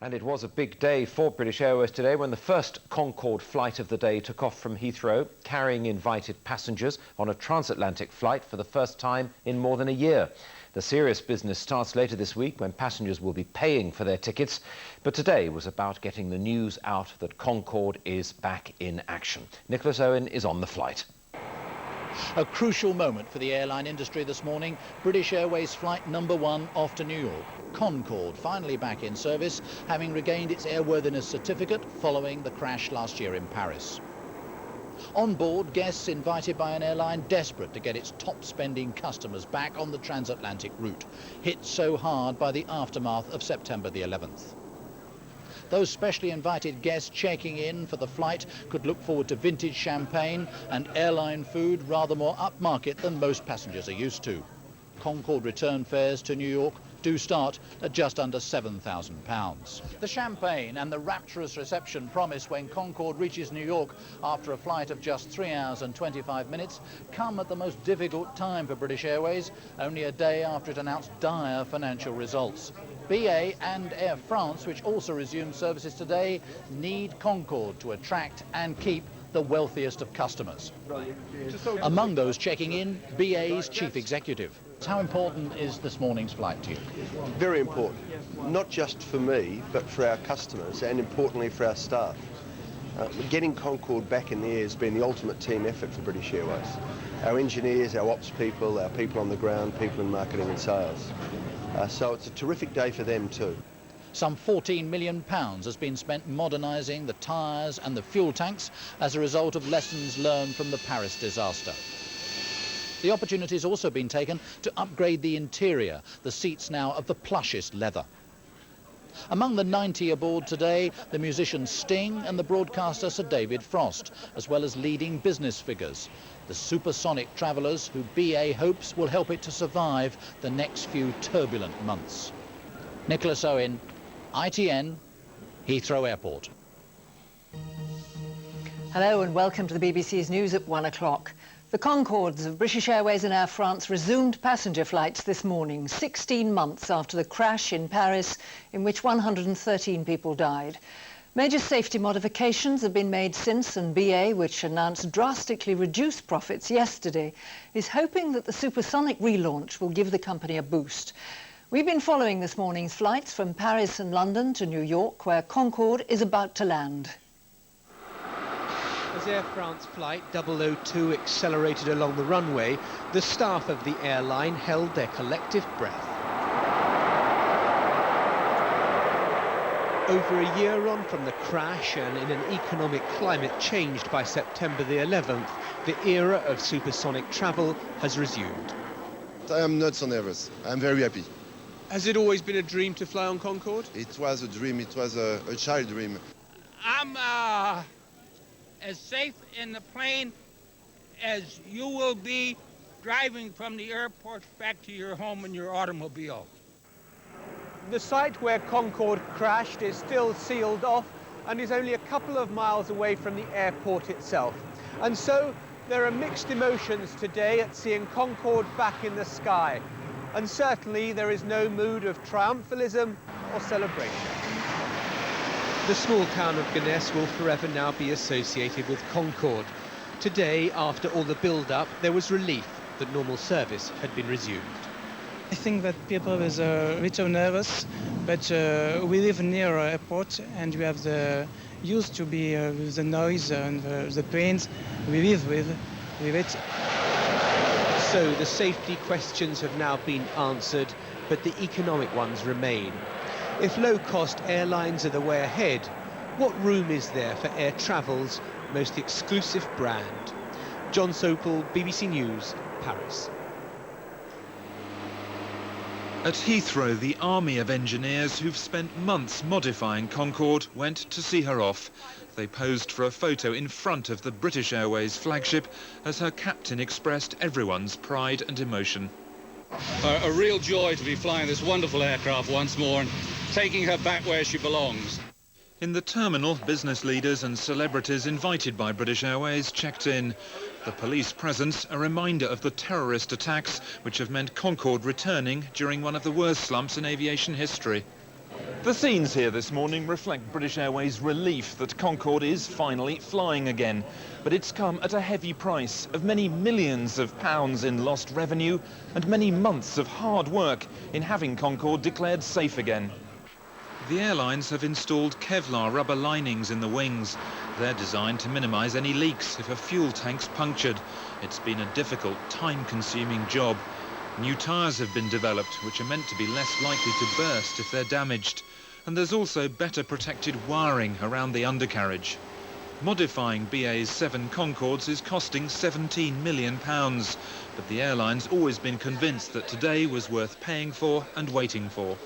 And it was a big day for British Airways today when the first Concorde flight of the day took off from Heathrow, carrying invited passengers on a transatlantic flight for the first time in more than a year. The serious business starts later this week when passengers will be paying for their tickets. But today was about getting the news out that Concorde is back in action. Nicholas Owen is on the flight. A crucial moment for the airline industry this morning. British Airways flight number 1 off to New York. Concorde finally back in service, having regained its airworthiness certificate following the crash last year in Paris. On board, guests invited by an airline desperate to get its top-spending customers back on the transatlantic route, hit so hard by the aftermath of September the 11th. Those specially invited guests checking in for the flight could look forward to vintage champagne and airline food rather more upmarket than most passengers are used to. Concorde return fares to New York do start at just under £7,000. The champagne and the rapturous reception promised when Concorde reaches New York after a flight of just 3 hours and 25 minutes come at the most difficult time for British Airways, only a day after it announced dire financial results. BA and Air France, which also resumed services today, need Concorde to attract and keep the wealthiest of customers. Among those checking in, BA's chief executive. How important is this morning's flight to you? Very important, not just for me, but for our customers and importantly for our staff. Getting Concorde back in the air has been the ultimate team effort for British Airways. Our engineers, our ops people, our people on the ground, people in marketing and sales. So it's a terrific day for them too. Some £14 million has been spent modernising the tyres and the fuel tanks as a result of lessons learned from the Paris disaster. The opportunity has also been taken to upgrade the interior, the seats now of the plushest leather. Among the 90 aboard today, the musician Sting and the broadcaster Sir David Frost, as well as leading business figures, the supersonic travellers who BA hopes will help it to survive the next few turbulent months. Nicholas Owen, ITN, Heathrow Airport. Hello and welcome to the BBC's News at 1 o'clock. The Concordes of British Airways and Air France resumed passenger flights this morning, 16 months after the crash in Paris in which 113 people died. Major safety modifications have been made since, and BA, which announced drastically reduced profits yesterday, is hoping that the supersonic relaunch will give the company a boost. We've been following this morning's flights from Paris and London to New York, where Concorde is about to land. As Air France Flight 002 accelerated along the runway, the staff of the airline held their collective breath. Over a year on from the crash and in an economic climate changed by September the 11th, the era of supersonic travel has resumed. I am not so nervous. I'm very happy. Has it always been a dream to fly on Concorde? It was a dream. It was a child dream. I'm as safe in the plane as you will be driving from the airport back to your home in your automobile. The site where Concorde crashed is still sealed off and is only a couple of miles away from the airport itself. And so there are mixed emotions today at seeing Concorde back in the sky. And certainly there is no mood of triumphalism or celebration. The small town of Gonesse will forever now be associated with Concorde. Today, after all the build-up, there was relief that normal service had been resumed. I think that people is a little nervous, but we live near an airport and we have the used to be with the noise and the planes. We live with it. So the safety questions have now been answered, but the economic ones remain. If low-cost airlines are the way ahead, what room is there for air travel's most exclusive brand? John Sopel, BBC News, Paris. At Heathrow, the army of engineers who've spent months modifying Concorde went to see her off. They posed for a photo in front of the British Airways flagship as her captain expressed everyone's pride and emotion. A real joy to be flying this wonderful aircraft once more and taking her back where she belongs. In the terminal, business leaders and celebrities invited by British Airways checked in. The police presence, a reminder of the terrorist attacks which have meant Concorde returning during one of the worst slumps in aviation history. The scenes here this morning reflect British Airways' relief that Concorde is finally flying again. But it's come at a heavy price of many millions of pounds in lost revenue and many months of hard work in having Concorde declared safe again. The airlines have installed Kevlar rubber linings in the wings. They're designed to minimise any leaks if a fuel tank's punctured. It's been a difficult, time-consuming job. New tyres have been developed, which are meant to be less likely to burst if they're damaged. And there's also better protected wiring around the undercarriage. Modifying BA's 7 Concordes is costing £17 million, but the airline's always been convinced that today was worth paying for and waiting for.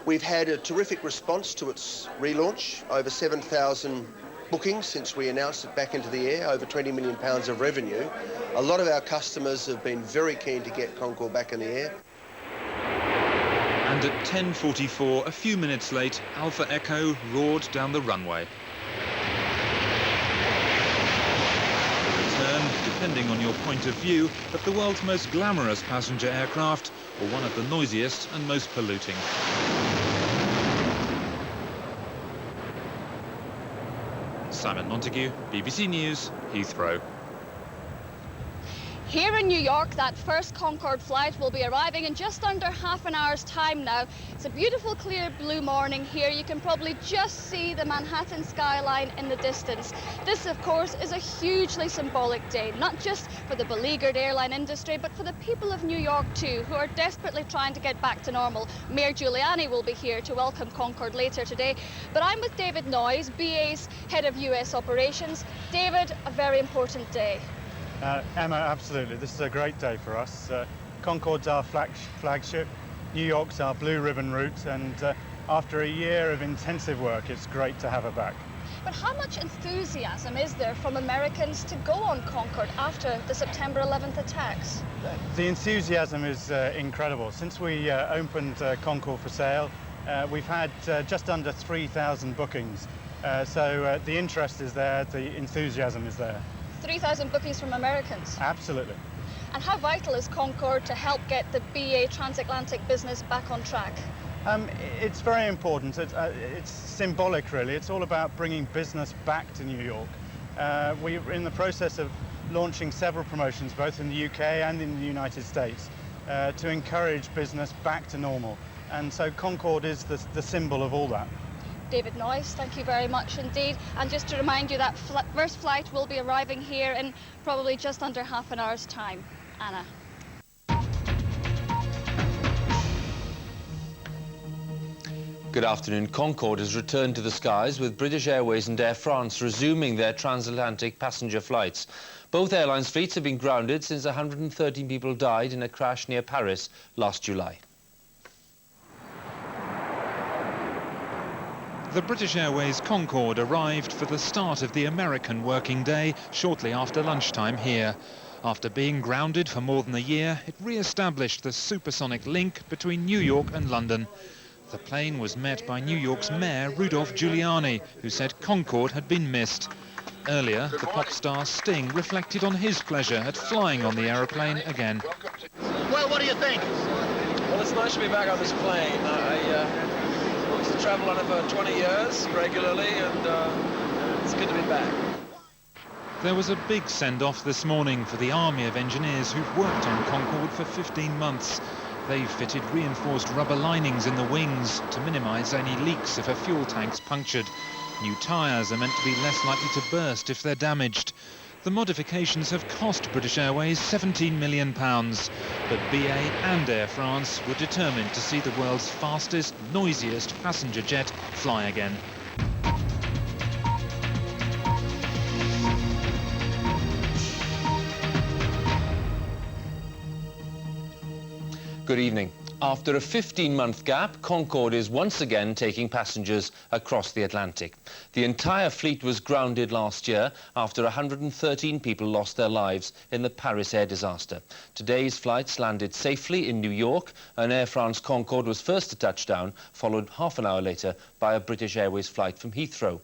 We've had a terrific response to its relaunch, over 7,000 bookings since we announced it back into the air, over £20 million of revenue. A lot of our customers have been very keen to get Concorde back in the air. And at 10:44, a few minutes late, Alpha Echo roared down the runway. The return, depending on your point of view, of the world's most glamorous passenger aircraft, or one of the noisiest and most polluting. Simon Montague, BBC News, Heathrow. Here in New York, that first Concorde flight will be arriving in just under half an hour's time now. It's a beautiful, clear blue morning here. You can probably just see the Manhattan skyline in the distance. This, of course, is a hugely symbolic day, not just for the beleaguered airline industry, but for the people of New York too, who are desperately trying to get back to normal. Mayor Giuliani will be here to welcome Concorde later today. But I'm with David Noyes, BA's head of US operations. David, a very important day. Emma, absolutely. This is a great day for us. Concorde's our flagship, New York's our blue ribbon route, and after a year of intensive work, it's great to have her back. But how much enthusiasm is there from Americans to go on Concorde after the September 11th attacks? The enthusiasm is incredible. Since we opened Concorde for sale, we've had just under 3,000 bookings. So the interest is there, the enthusiasm is there. 3,000 bookings from Americans? Absolutely. And how vital is Concorde to help get the BA transatlantic business back on track? It's very important. It's symbolic, really. It's all about bringing business back to New York. We're in the process of launching several promotions, both in the UK and in the United States, to encourage business back to normal. And so Concorde is the symbol of all that. David Noyes, thank you very much indeed. And just to remind you that first flight will be arriving here in probably just under half an hour's time. Anna. Good afternoon. Concorde has returned to the skies, with British Airways and Air France resuming their transatlantic passenger flights. Both airlines' fleets have been grounded since 113 people died in a crash near Paris last July. The British Airways Concorde arrived for the start of the American working day shortly after lunchtime here. After being grounded for more than a year, it re-established the supersonic link between New York and London. The plane was met by New York's Mayor Rudolph Giuliani, who said Concorde had been missed. Earlier, the pop star Sting reflected on his pleasure at flying on the aeroplane again. Well, what do you think? Well, it's nice to be back on this plane. I used to travel on it for 20 years regularly, and it's good to be back. There was a big send-off this morning for the army of engineers who've worked on Concorde for 15 months. They've fitted reinforced rubber linings in the wings to minimise any leaks if a fuel tank's punctured. New tyres are meant to be less likely to burst if they're damaged. The modifications have cost British Airways £17 million, but BA and Air France were determined to see the world's fastest, noisiest passenger jet fly again. Good evening. After a 15-month gap, Concorde is once again taking passengers across the Atlantic. The entire fleet was grounded last year after 113 people lost their lives in the Paris air disaster. Today's flights landed safely in New York, and Air France Concorde was first to touch down, followed half an hour later by a British Airways flight from Heathrow.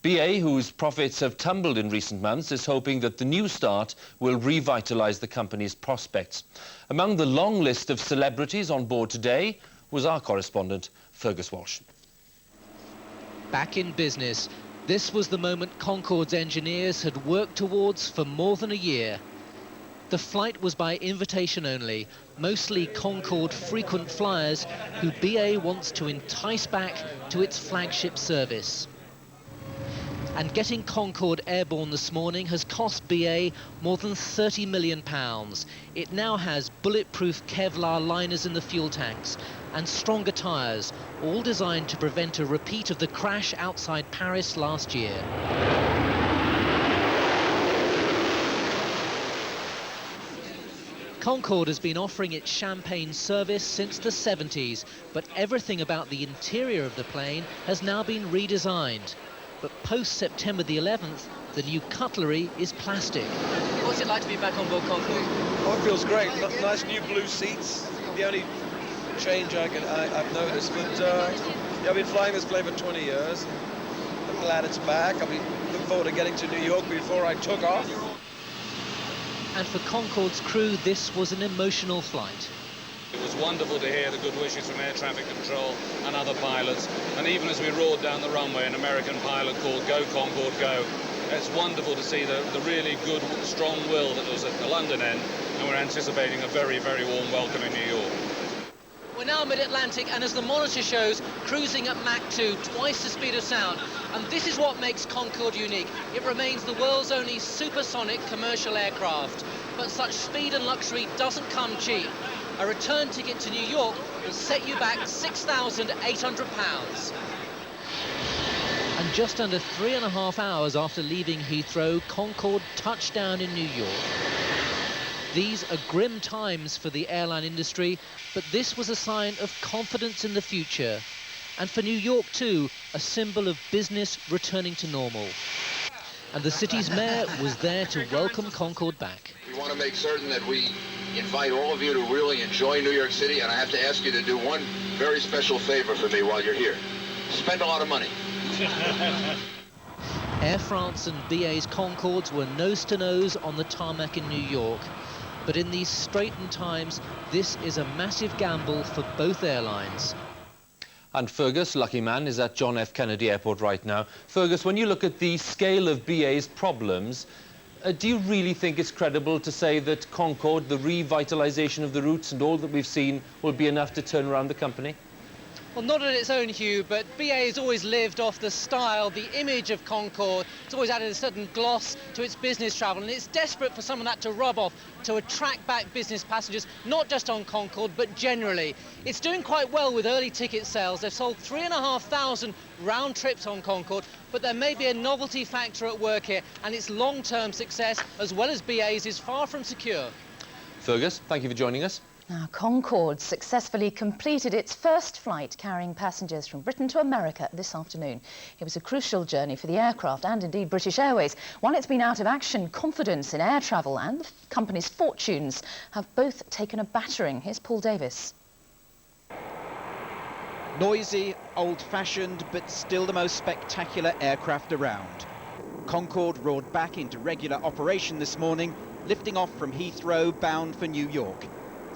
BA, whose profits have tumbled in recent months, is hoping that the new start will revitalise the company's prospects. Among the long list of celebrities on board today was our correspondent, Fergus Walsh. back in business. This was the moment Concorde's engineers had worked towards for more than a year. The flight was by invitation only, mostly Concorde frequent flyers who BA wants to entice back to its flagship service. And getting Concorde airborne this morning has cost BA more than £30 million. It now has bulletproof Kevlar liners in the fuel tanks and stronger tyres, all designed to prevent a repeat of the crash outside Paris last year. Concorde has been offering its champagne service since the 70s, but everything about the interior of the plane has now been redesigned. But post-September the 11th, the new cutlery is plastic. What's it like to be back on board Concorde? Oh, it feels great. Nice new blue seats. The only change I've noticed. But yeah, I've been flying this plane for 20 years. I'm glad it's back. I'll be looking forward to getting to New York before I took off. And for Concorde's crew, this was an emotional flight. It was wonderful to hear the good wishes from air traffic control and other pilots. And even as we roared down the runway, an American pilot called "Go Concorde, go." It's wonderful to see the really good, strong will that was at the London end. And we're anticipating a very, very warm welcome in New York. We're now mid-Atlantic, and as the monitor shows, cruising at Mach 2, twice the speed of sound. And this is what makes Concorde unique. It remains the world's only supersonic commercial aircraft. But such speed and luxury doesn't come cheap. A return ticket to New York will set you back £6,800. And just under 3.5 hours after leaving Heathrow, Concorde touched down in New York. These are grim times for the airline industry, but this was a sign of confidence in the future. And for New York too, a symbol of business returning to normal. And the city's mayor was there to welcome Concorde back. We want to make certain that we invite all of you to really enjoy New York City, and I have to ask you to do one very special favor for me while you're here. Spend a lot of money. Air France and BA's Concordes were nose-to-nose on the tarmac in New York. But in these straitened times, this is a massive gamble for both airlines. And Fergus, lucky man, is at John F. Kennedy Airport right now. Fergus, when you look at the scale of BA's problems, do you really think it's credible to say that Concorde, the revitalisation of the routes and all that we've seen, will be enough to turn around the company? Well, not on its own, Hugh, but BA has always lived off the style, the image of Concorde. It's always added a certain gloss to its business travel, and it's desperate for some of that to rub off, to attract back business passengers, not just on Concorde, but generally. It's doing quite well with early ticket sales. They've sold 3,500 round trips on Concorde, but there may be a novelty factor at work here, and its long-term success, as well as BA's, is far from secure. Fergus, thank you for joining us. Now, Concorde successfully completed its first flight carrying passengers from Britain to America this afternoon. It was a crucial journey for the aircraft and indeed British Airways. While it's been out of action, confidence in air travel and the company's fortunes have both taken a battering. Here's Paul Davis. Noisy, old-fashioned, but still the most spectacular aircraft around. Concorde roared back into regular operation this morning, lifting off from Heathrow bound for New York.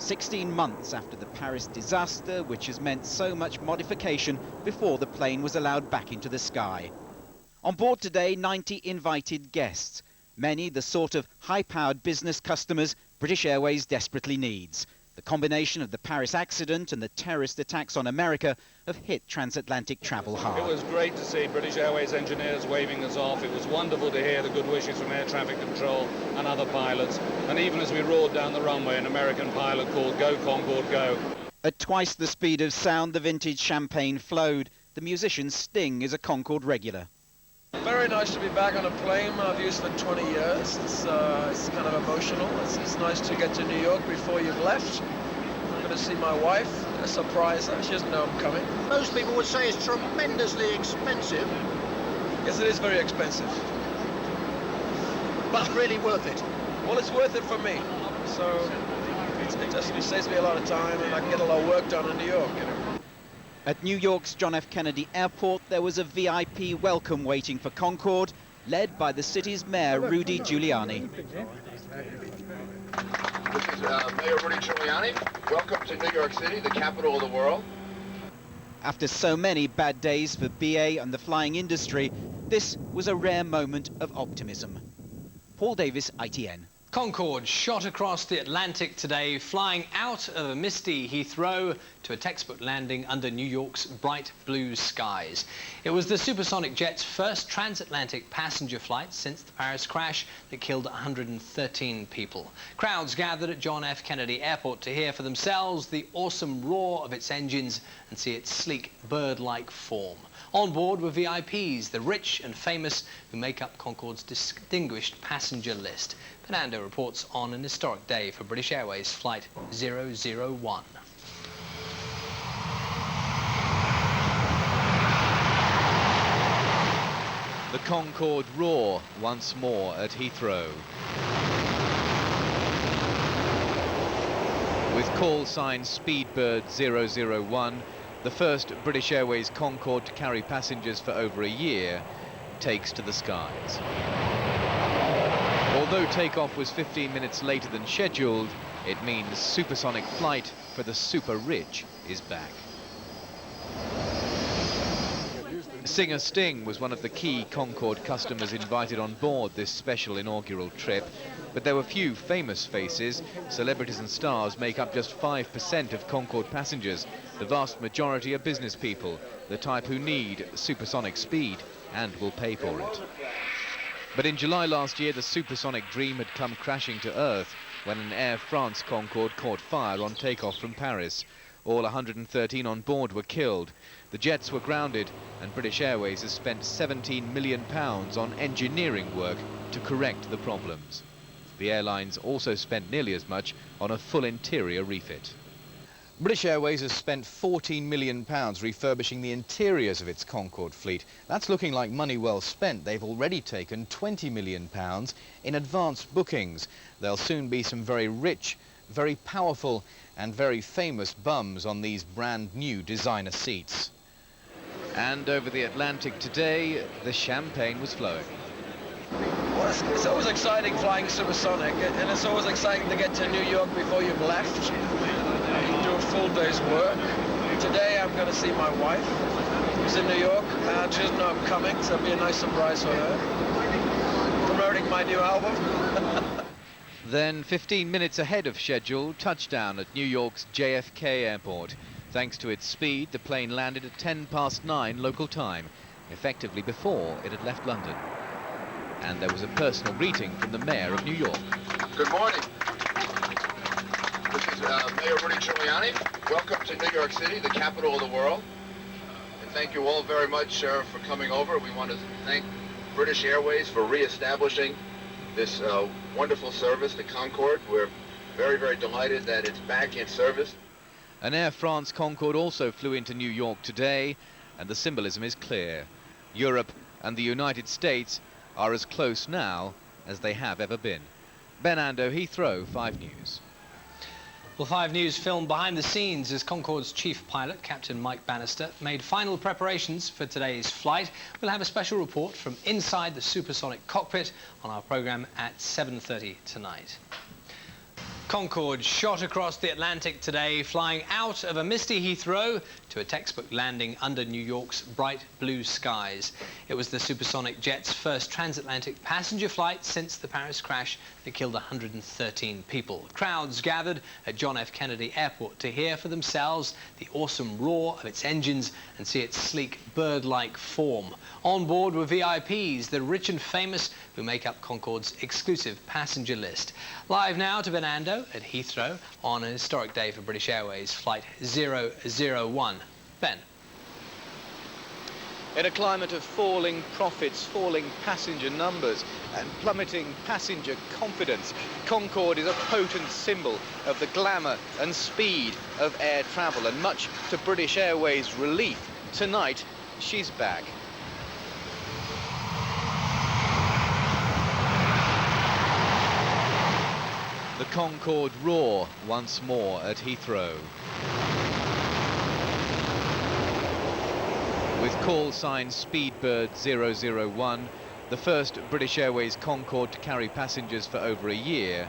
16 months after the Paris disaster, which has meant so much modification before the plane was allowed back into the sky. On board today, 90 invited guests, many the sort of high-powered business customers British Airways desperately needs. The combination of the Paris accident and the terrorist attacks on America have hit transatlantic travel hard. It was great to see British Airways engineers waving us off. It was wonderful to hear the good wishes from air traffic control and other pilots. And even as we roared down the runway, an American pilot called "Go Concorde, go." At twice the speed of sound, the vintage champagne flowed. The musician Sting is a Concorde regular. Very nice to be back on a plane I've used for 20 years. It's kind of emotional. It's nice to get to New York before you've left. I'm going to see my wife, surprise her. She doesn't know I'm coming. Most people would say it's tremendously expensive. Yes, it is very expensive. But really worth it. Well, it's worth it for me. So it definitely saves me a lot of time, and I can get a lot of work done in New York, you know. At New York's John F. Kennedy Airport, there was a VIP welcome waiting for Concorde, led by the city's mayor, Rudy Giuliani. This is Mayor Rudy Giuliani. Welcome to New York City, the capital of the world. After so many bad days for BA and the flying industry, this was a rare moment of optimism. Paul Davis, ITN. Concorde shot across the Atlantic today, flying out of a misty Heathrow to a textbook landing under New York's bright blue skies. It was the supersonic jet's first transatlantic passenger flight since the Paris crash that killed 113 people. Crowds gathered at John F. Kennedy Airport to hear for themselves the awesome roar of its engines and see its sleek bird-like form. On board were VIPs, the rich and famous who make up Concorde's distinguished passenger list. Fernando reports on an historic day for British Airways Flight 001. The Concorde roar once more at Heathrow. With call sign Speedbird 001, the first British Airways Concorde to carry passengers for over a year takes to the skies. Although takeoff was 15 minutes later than scheduled, it means supersonic flight for the super rich is back. Singer Sting was one of the key Concorde customers invited on board this special inaugural trip, but there were few famous faces. Celebrities and stars make up just 5% of Concorde passengers. The vast majority are business people, the type who need supersonic speed and will pay for it. But in July last year, the supersonic dream had come crashing to earth when an Air France Concorde caught fire on takeoff from Paris. All 113 on board were killed. The jets were grounded, and British Airways has spent £17 million on engineering work to correct the problems. The airlines also spent nearly as much on a full interior refit. British Airways has spent £14 million refurbishing the interiors of its Concorde fleet. That's looking like money well spent. They've already taken £20 million in advance bookings. There'll soon be some very rich, very powerful and very famous bums on these brand new designer seats. And over the Atlantic today, the champagne was flowing. Well, it's always exciting flying supersonic, and it's always exciting to get to New York before you've left. You do a full day's work. Today I'm going to see my wife, who's in New York. She doesn't know I'm coming, so it'll be a nice surprise for her. Promoting my new album. Then 15 minutes ahead of schedule, touchdown at New York's JFK Airport. Thanks to its speed, the plane landed at 9:10 local time, effectively before it had left London. And there was a personal greeting from the Mayor of New York. Good morning. This is Mayor Rudy Giuliani. Welcome to New York City, the capital of the world. And thank you all very much for coming over. We want to thank British Airways for re-establishing this wonderful service, the Concorde. We're very, very delighted that it's back in service. An Air France Concorde also flew into New York today, and the symbolism is clear. Europe and the United States are as close now as they have ever been. Ben Ando, Heathrow, 5 News. Well, 5 News filmed behind the scenes as Concorde's chief pilot, Captain Mike Bannister, made final preparations for today's flight. We'll have a special report from inside the supersonic cockpit on our programme at 7:30 tonight. Concorde shot across the Atlantic today, flying out of a misty Heathrow to a textbook landing under New York's bright blue skies. It was the supersonic jet's first transatlantic passenger flight since the Paris crash that killed 113 people. Crowds gathered at John F. Kennedy Airport to hear for themselves the awesome roar of its engines and see its sleek bird-like form. On board were VIPs, the rich and famous who make up Concorde's exclusive passenger list. Live now to Fernando at Heathrow on an historic day for British Airways Flight 001. Ben. In a climate of falling profits, falling passenger numbers and plummeting passenger confidence, Concorde is a potent symbol of the glamour and speed of air travel, and much to British Airways' relief, tonight she's back. The Concorde roar once more at Heathrow. With call sign Speedbird 001, the first British Airways Concorde to carry passengers for over a year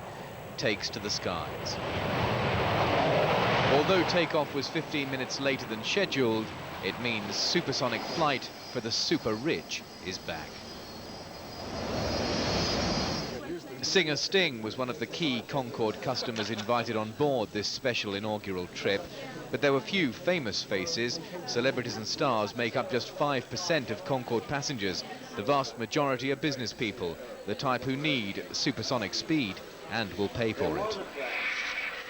takes to the skies. Although takeoff was 15 minutes later than scheduled, It means supersonic flight for the super rich is back. Singer Sting was one of the key Concorde customers invited on board this special inaugural trip. But there were few famous faces. Celebrities and stars make up just 5% of Concorde passengers. The vast majority are business people, the type who need supersonic speed and will pay for it.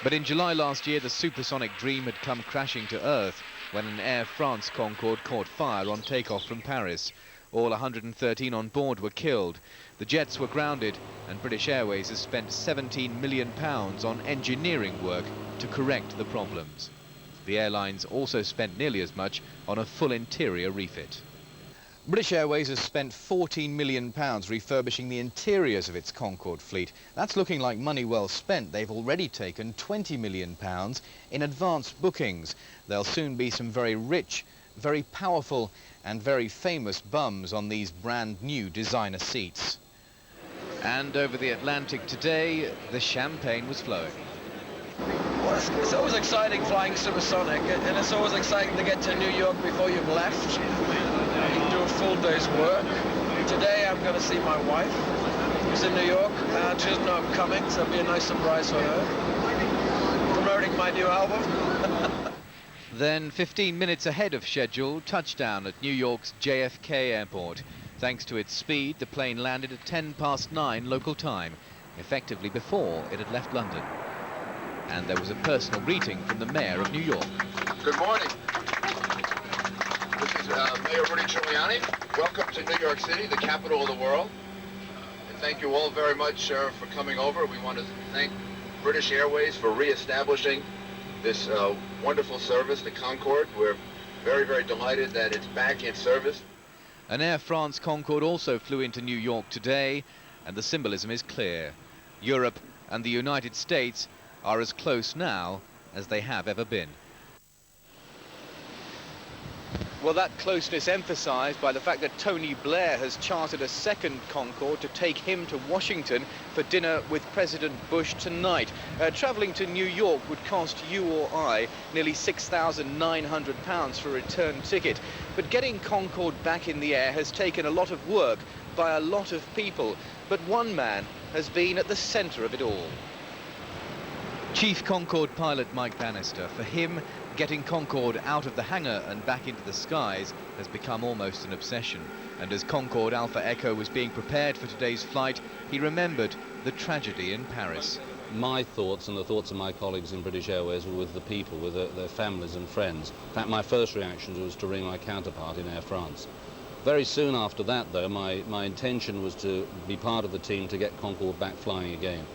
But in July last year, the supersonic dream had come crashing to earth when an Air France Concorde caught fire on takeoff from Paris. All 113 on board were killed. The jets were grounded, and British Airways has spent £17 million on engineering work to correct the problems. The airlines also spent nearly as much on a full interior refit. British Airways has spent £14 million refurbishing the interiors of its Concorde fleet. That's looking like money well spent. They've already taken £20 million in advance bookings. There'll soon be some very rich, very powerful and very famous bums on these brand new designer seats. And over the Atlantic today, the champagne was flowing. Well, it's always exciting flying supersonic, and it's always exciting to get to New York before you've left. You can do a full day's work. Today I'm going to see my wife, who's in New York. She doesn't know I'm coming, so it'll be a nice surprise for her. Promoting my new album. Then, 15 minutes ahead of schedule, touchdown at New York's JFK Airport. Thanks to its speed, the plane landed at 9:10 local time, effectively before it had left London. And there was a personal greeting from the Mayor of New York. Good morning. This is Mayor Rudy Giuliani. Welcome to New York City, the capital of the world. And thank you all very much for coming over. We want to thank British Airways for re-establishing this wonderful service, the Concorde. We're very, very delighted that it's back in service. An Air France Concorde also flew into New York today, and the symbolism is clear. Europe and the United States are as close now as they have ever been. Well, that closeness emphasised by the fact that Tony Blair has chartered a second Concorde to take him to Washington for dinner with President Bush tonight. Travelling to New York would cost you or I nearly £6,900 for a return ticket. But getting Concorde back in the air has taken a lot of work by a lot of people. But one man has been at the centre of it all. Chief Concorde pilot Mike Bannister. For him, getting Concorde out of the hangar and back into the skies has become almost an obsession. And as Concorde Alpha Echo was being prepared for today's flight, he remembered the tragedy in Paris. My thoughts and the thoughts of my colleagues in British Airways were with the people, with their families and friends. In fact, my first reaction was to ring my counterpart in Air France. Very soon after that, though, my intention was to be part of the team to get Concorde back flying again.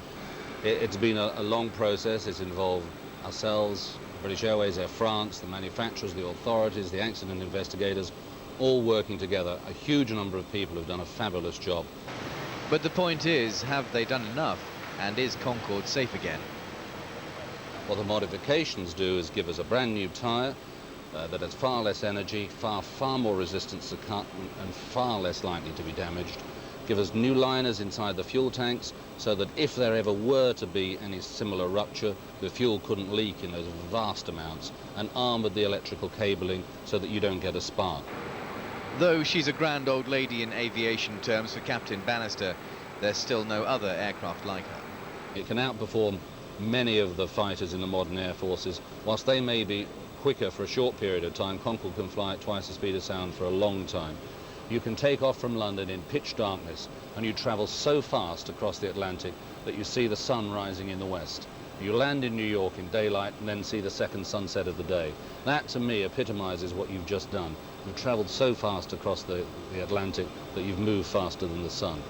It's been a long process. It's involved ourselves, British Airways, Air France, the manufacturers, the authorities, the accident investigators, all working together. A huge number of people have done a fabulous job. But the point is, have they done enough? And is Concorde safe again? What the modifications do is give us a brand new tyre that has far less energy, far more resistance to cut, and far less likely to be damaged. Give us new liners inside the fuel tanks so that if there ever were to be any similar rupture, the fuel couldn't leak in those vast amounts, and armoured the electrical cabling so that you don't get a spark. Though she's a grand old lady in aviation terms for Captain Bannister, there's still no other aircraft like her. It can outperform many of the fighters in the modern air forces. Whilst they may be quicker for a short period of time, Concorde can fly at twice the speed of sound for a long time. You can take off from London in pitch darkness, and you travel so fast across the Atlantic that you see the sun rising in the west. You land in New York in daylight and then see the second sunset of the day. That, to me, epitomises what you've just done. You've travelled so fast across the Atlantic that you've moved faster than the sun.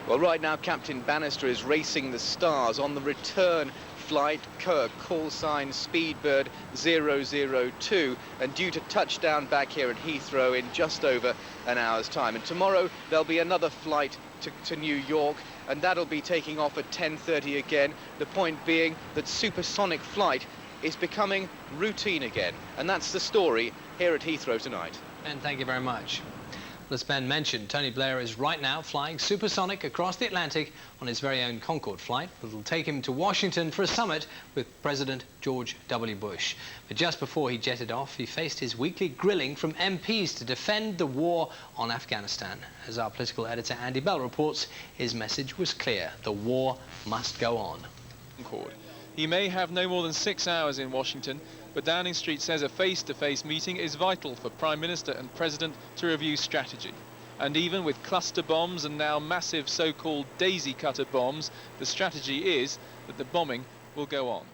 Well, right now, Captain Bannister is racing the stars on the return flight, call sign Speedbird 002, and due to touchdown back here at Heathrow in just over an hour's time. And tomorrow there'll be another flight to New York, and that'll be taking off at 10:30 again. The point being that supersonic flight is becoming routine again, and that's the story here at Heathrow tonight. And thank you very much. Well, as Ben mentioned, Tony Blair is right now flying supersonic across the Atlantic on his very own Concorde flight. It'll take him to Washington for a summit with President George W. Bush. But just before he jetted off, he faced his weekly grilling from MPs to defend the war on Afghanistan. As our political editor Andy Bell reports, his message was clear: the war must go on. Concorde. He may have no more than 6 hours in Washington, but Downing Street says a face-to-face meeting is vital for Prime Minister and President to review strategy. And even with cluster bombs and now massive so-called daisy cutter bombs, the strategy is that the bombing will go on.